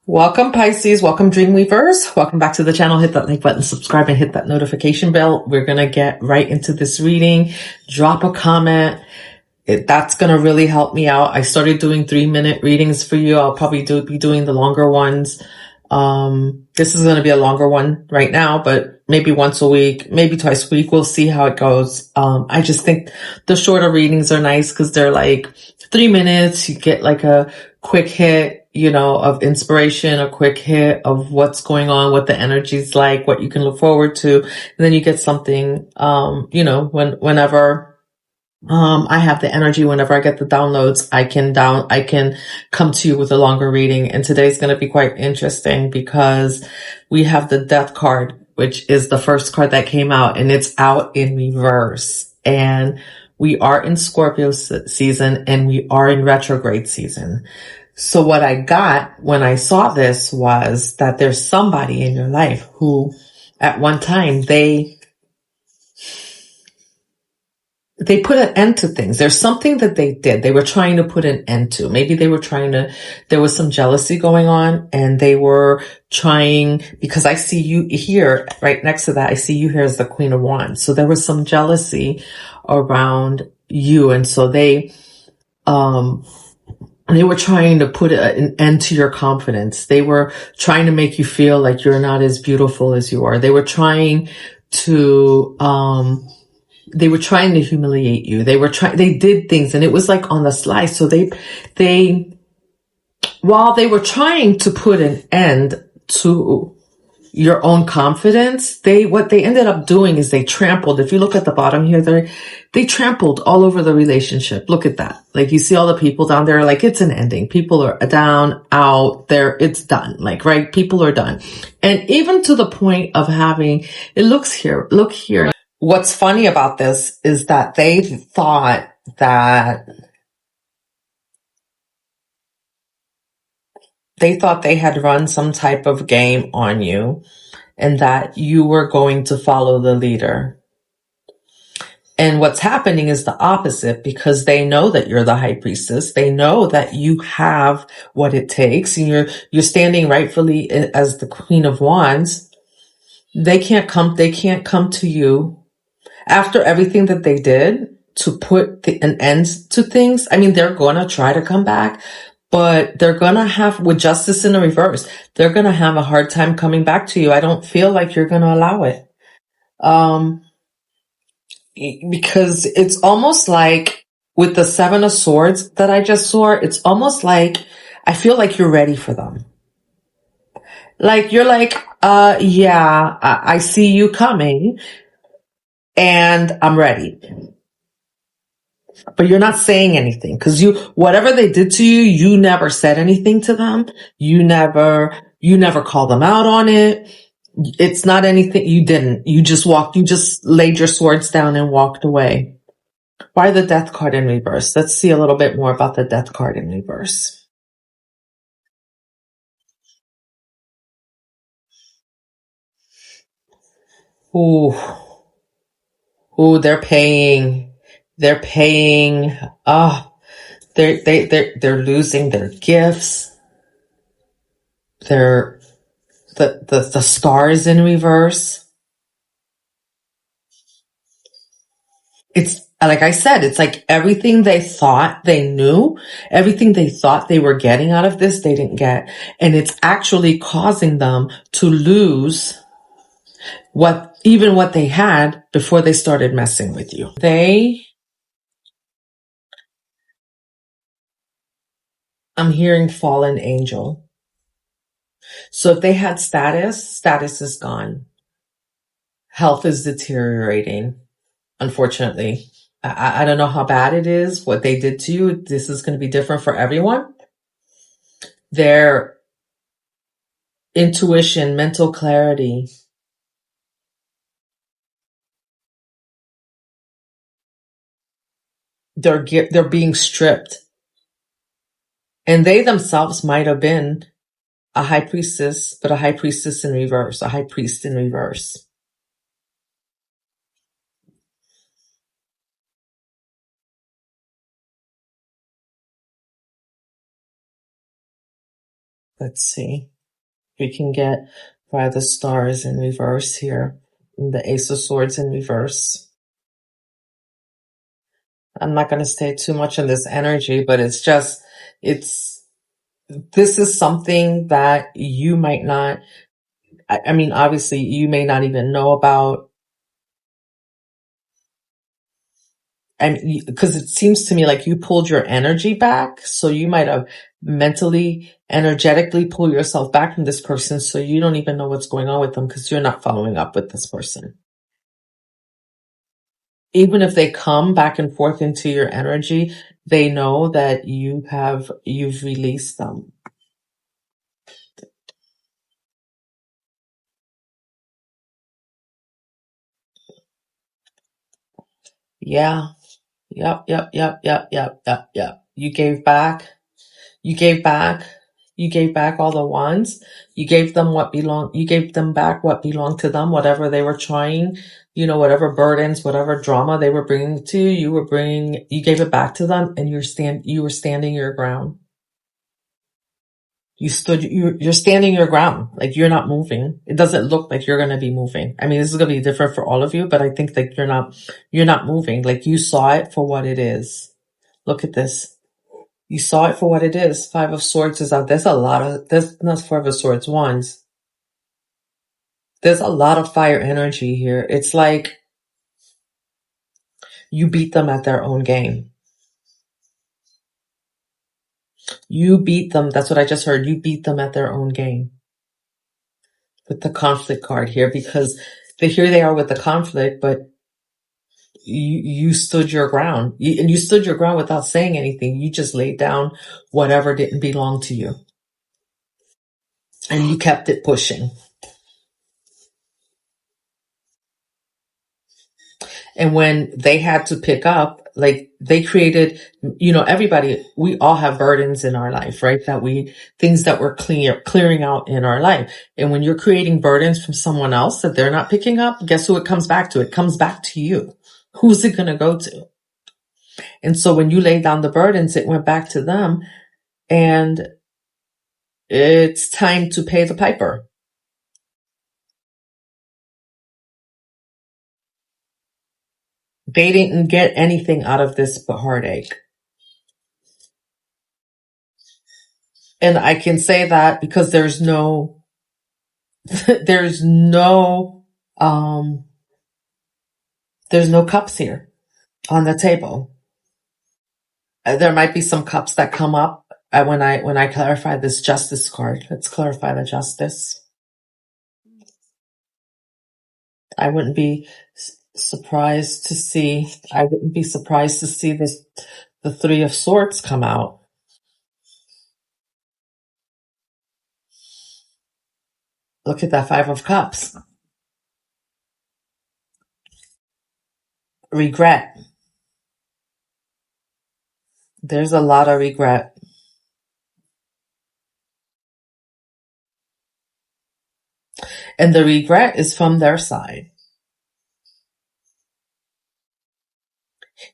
Welcome, Pisces. Welcome, Dreamweavers. Welcome back to the channel. Hit that like button, subscribe, and hit that notification bell. We're going to get right into this reading. Drop a comment. That's going to really help me out. I started doing 3-minute readings for you. I'll probably be doing the longer ones. This is going to be a longer one right now, but maybe once a week, maybe twice a week. We'll see how it goes. I just think the shorter readings are nice because they're like 3 minutes. You get like a quick hit, of inspiration, a quick hit of what's going on, what the energy's like, what you can look forward to. And then you get something, whenever I have the energy, whenever I get the downloads, I can come to you with a longer reading. And today's going to be quite interesting because we have the Death card, which is the first card that came out, and it's out in reverse. And we are in Scorpio season and we are in retrograde season. So what I got when I saw this was that there's somebody in your life who at one time they put an end to things. There's something that they did. They were trying to put an end to. Maybe they were there was some jealousy going on and they were trying, because I see you here right next to that. I see you here as the Queen of Wands. So there was some jealousy around you. And so they were trying to put an end to your confidence. They were trying to make you feel like you're not as beautiful as you are. They were trying to humiliate you. They did things and it was like on the sly. So while they were trying to put an end to your own confidence, what they ended up doing is they trampled. If you look at the bottom here, they trampled all over the relationship. Look at that. Like you see all the people down there, like it's an ending. People are down, out there. It's done. Like, right. People are done. And even to the point of look here. What's funny about this is that they thought they had run some type of game on you and that you were going to follow the leader. And what's happening is the opposite, because they know that you're the high priestess. They know that you have what it takes and you're standing rightfully as the Queen of Wands. They can't come to you after everything that they did to put an end to things. I mean, they're going to try to come back, but they're going to have, with justice in the reverse, they're going to have a hard time coming back to you. I don't feel like you're going to allow it. Because it's almost like with the 7 of Swords that I just saw, it's almost like I feel like you're ready for them. Like you're like, I see you coming and I'm ready. But you're not saying anything because whatever they did to you, you never said anything to them. You never called them out on it. It's not anything. You didn't. You just laid your swords down and walked away. Why the Death card in reverse? Let's see a little bit more about the Death card in reverse. Ooh, they're paying. They're paying. They're losing their gifts. The stars in reverse. It's like I said, it's like everything they thought they knew, everything they thought they were getting out of this, they didn't get. And it's actually causing them to lose what they had before they started messing with you. I'm hearing fallen angel. So if they had status is gone. Health is deteriorating, unfortunately. I don't know how bad it is, what they did to you. This is going to be different for everyone. Their intuition, mental clarity, they're being stripped. And they themselves might have been a high priestess, but a high priestess in reverse, a high priest in reverse. Let's see. We can get by the stars in reverse here. The Ace of Swords in reverse. I'm not going to stay too much in this energy, but it's just, this is something that you might not, I mean, obviously you may not even know about. And because it seems to me like you pulled your energy back. So you might have mentally, energetically pulled yourself back from this person. So you don't even know what's going on with them because you're not following up with this person. Even if they come back and forth into your energy, they know that you've released them. Yeah. Yep. Yep. Yep. Yep. Yep. Yep. Yep. You gave back. You gave back. You gave back all the wands. You gave them you gave them back what belonged to them, whatever they were trying, whatever burdens, whatever drama they were bringing to you, you gave it back to them and you were standing your ground. You're standing your ground. Like you're not moving. It doesn't look like you're going to be moving. I mean, this is going to be different for all of you, but I think that you're not moving. Like you saw it for what it is. Look at this. You saw it for what it is. Five of Swords is out. There's not Five of Swords, Wands. There's a lot of fire energy here. It's like you beat them at their own game. You beat them. That's what I just heard. You beat them at their own game. With the conflict card here, because here they are with the conflict, but you stood your ground. And you stood your ground without saying anything. You just laid down whatever didn't belong to you. And you kept it pushing. And when they had to pick up, like they created, everybody, we all have burdens in our life, right? Things that we're clearing out in our life. And when you're creating burdens from someone else that they're not picking up, guess who it comes back to? It comes back to you. Who's it going to go to? And so when you laid down the burdens, it went back to them, and it's time to pay the piper. They didn't get anything out of this but heartache. And I can say that because there's no cups here on the table. There might be some cups that come up when I clarify this Justice card. Let's clarify the Justice. I wouldn't be surprised to see this, the Three of Swords come out. Look at that Five of Cups. Regret. There's a lot of regret. And the regret is from their side.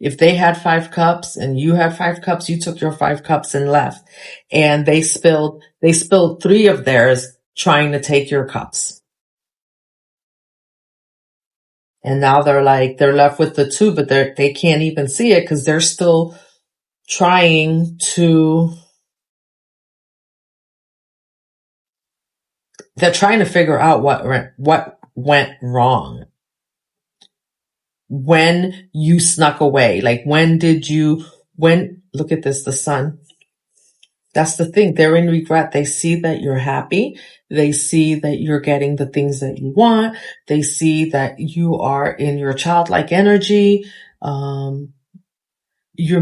If they had 5 cups and you had 5 cups, you took your 5 cups and left. And they spilled 3 of theirs trying to take your cups. And now they're left with the 2, but they can't even see it because they're still trying to figure out what went wrong. When you snuck away, like look at this, the Sun. That's the thing. They're in regret. They see that you're happy. They see that you're getting the things that you want. They see that you are in your childlike energy. You're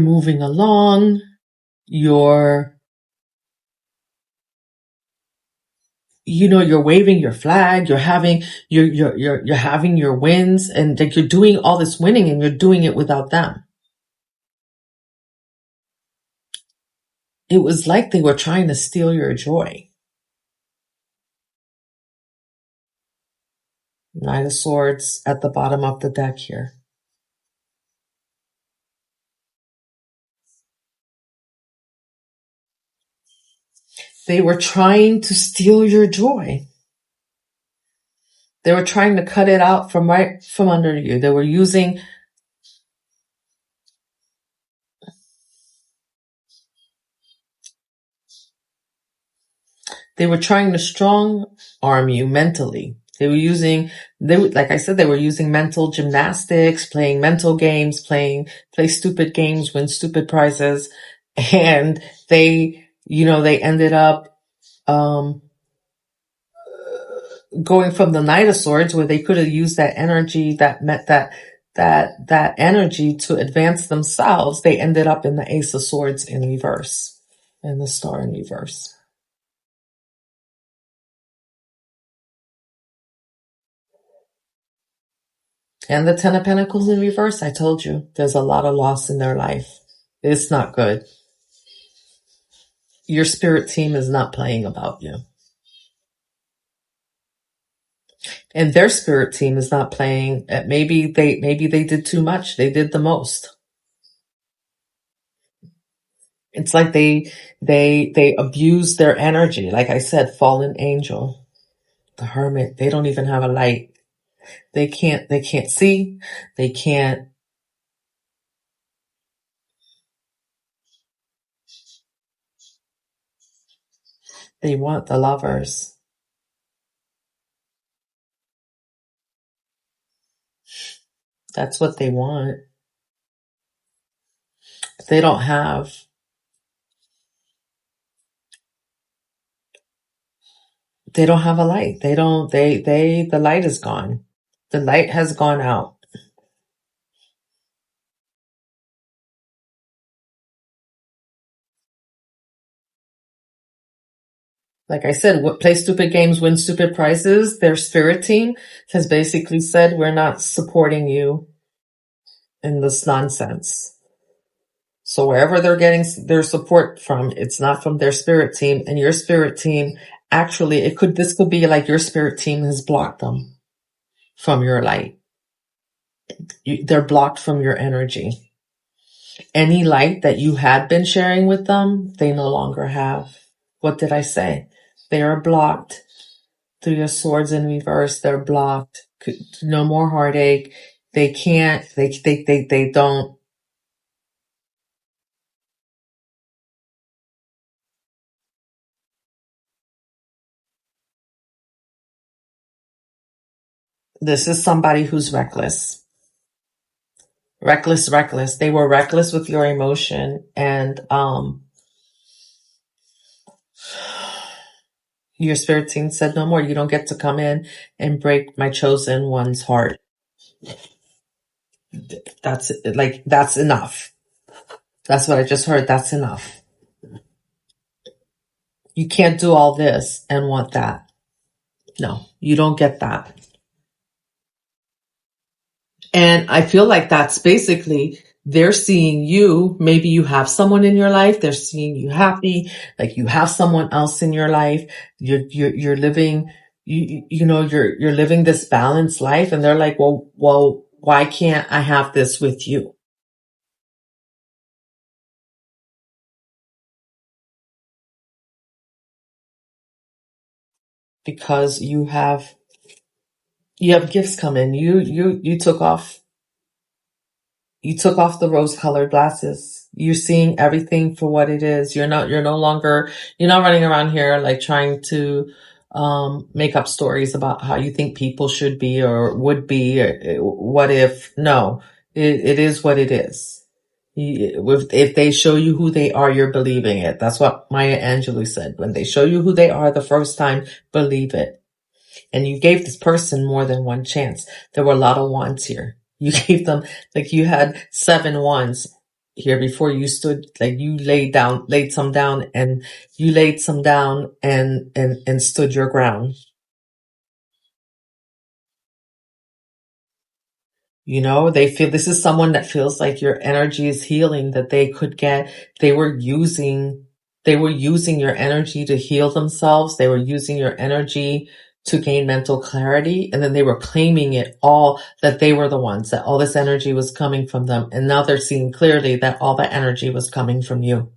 moving along. You're waving your flag. You're having your wins, and like you're doing all this winning, and you're doing it without them. It was like they were trying to steal your joy. Knight of Swords at the bottom of the deck here. They were trying to steal your joy. They were trying to cut it out from right from under you. They were using trying to strong arm you mentally. Like I said, they were using mental gymnastics, playing mental games, play stupid games, win stupid prizes. And they ended up, going from the Knight of Swords, where they could have used that energy, that energy to advance themselves. They ended up in the Ace of Swords in reverse and the Star in reverse. And the Ten of Pentacles in reverse, I told you, there's a lot of loss in their life. It's not good. Your spirit team is not playing about you. And their spirit team is not playing. Maybe they did too much. They did the most. It's like they abused their energy. Like I said, fallen angel, the Hermit, they don't even have a light. They can't see. They can't. They want the Lovers. That's what they want. They don't have. They don't have a light. The light is gone. The light has gone out. Like I said, play stupid games, win stupid prizes. Their spirit team has basically said, we're not supporting you in this nonsense. So wherever they're getting their support from, it's not from their spirit team. And your spirit team, actually, this could be like your spirit team has blocked them from your light. They're blocked from your energy. Any light that you had been sharing with them, they no longer have. What did I say? They are blocked. Three of Swords in reverse, they're blocked. No more heartache. They can't, they don't. This is somebody who's reckless. Reckless. They were reckless with your emotion, and your spirit team said, no more. You don't get to come in and break my chosen one's heart. That's enough. That's what I just heard. That's enough. You can't do all this and want that. No, you don't get that. And I feel like that's basically, they're seeing you. Maybe you have someone in your life. They're seeing you happy. Like you have someone else in your life. You're living, you're living this balanced life. And they're like, well, why can't I have this with you? Because you have gifts coming. You took off the rose-colored glasses. You're seeing everything for what it is. You're not running around here like trying to make up stories about how you think people should be or would be, or what if. No, it is what it is. If they show you who they are, you're believing it. That's what Maya Angelou said. When they show you who they are the first time, believe it. And you gave this person more than one chance. There were a lot of wands here. You gave them, like you had 7 wands here before you stood, like you laid some down and stood your ground. They feel, this is someone that feels like your energy is healing, that they were using your energy to heal themselves. They were using your energy to gain mental clarity. And then they were claiming it all, that they were the ones, that all this energy was coming from them. And now they're seeing clearly that all that energy was coming from you.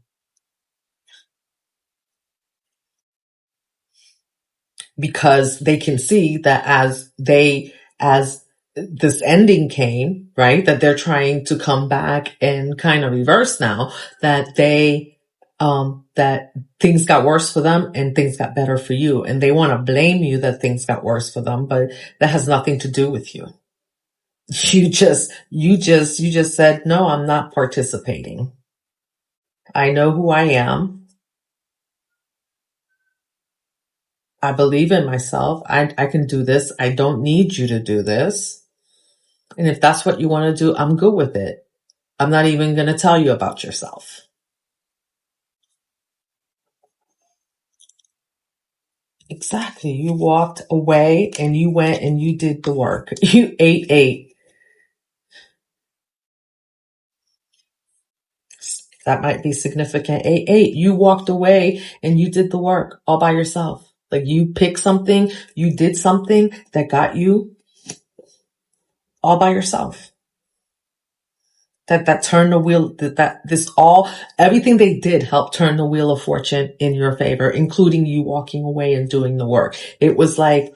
because they can see that as this ending came, right, that they're trying to come back and kind of reverse now, that that things got worse for them and things got better for you. And they want to blame you that things got worse for them, but that has nothing to do with you. You just said, no, I'm not participating. I know who I am. I believe in myself. I can do this. I don't need you to do this. And if that's what you want to do, I'm good with it. I'm not even going to tell you about yourself. Exactly. You walked away and you went and you did the work. You ate. That might be significant. 8. You walked away and you did the work all by yourself. Like you picked something, you did something that got you all by yourself. That turned the wheel, everything they did helped turn the wheel of fortune in your favor, including you walking away and doing the work. It was a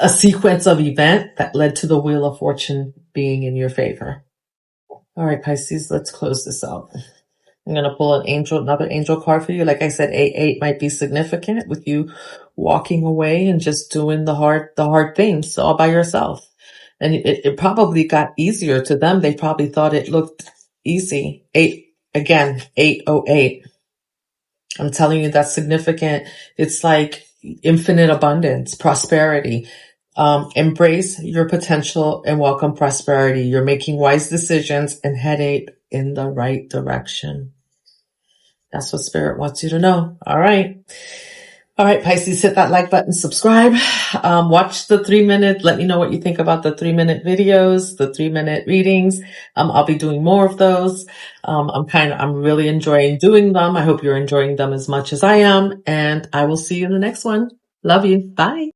sequence of events that led to the wheel of fortune being in your favor. All right, Pisces, let's close this out. I'm going to pull another angel card for you. Like I said, 8 might be significant with you walking away and just doing the hard things all by yourself. And it probably got easier to them. They probably thought it looked easy. 808. I'm telling you, that's significant. It's like infinite abundance, prosperity. Embrace your potential and welcome prosperity. You're making wise decisions and headed in the right direction. That's what Spirit wants you to know. All right, Pisces, hit that like button, subscribe, watch the 3-minute, let me know what you think about the 3-minute videos, the 3-minute readings. I'll be doing more of those. I'm really enjoying doing them. I hope you're enjoying them as much as I am, and I will see you in the next one. Love you. Bye.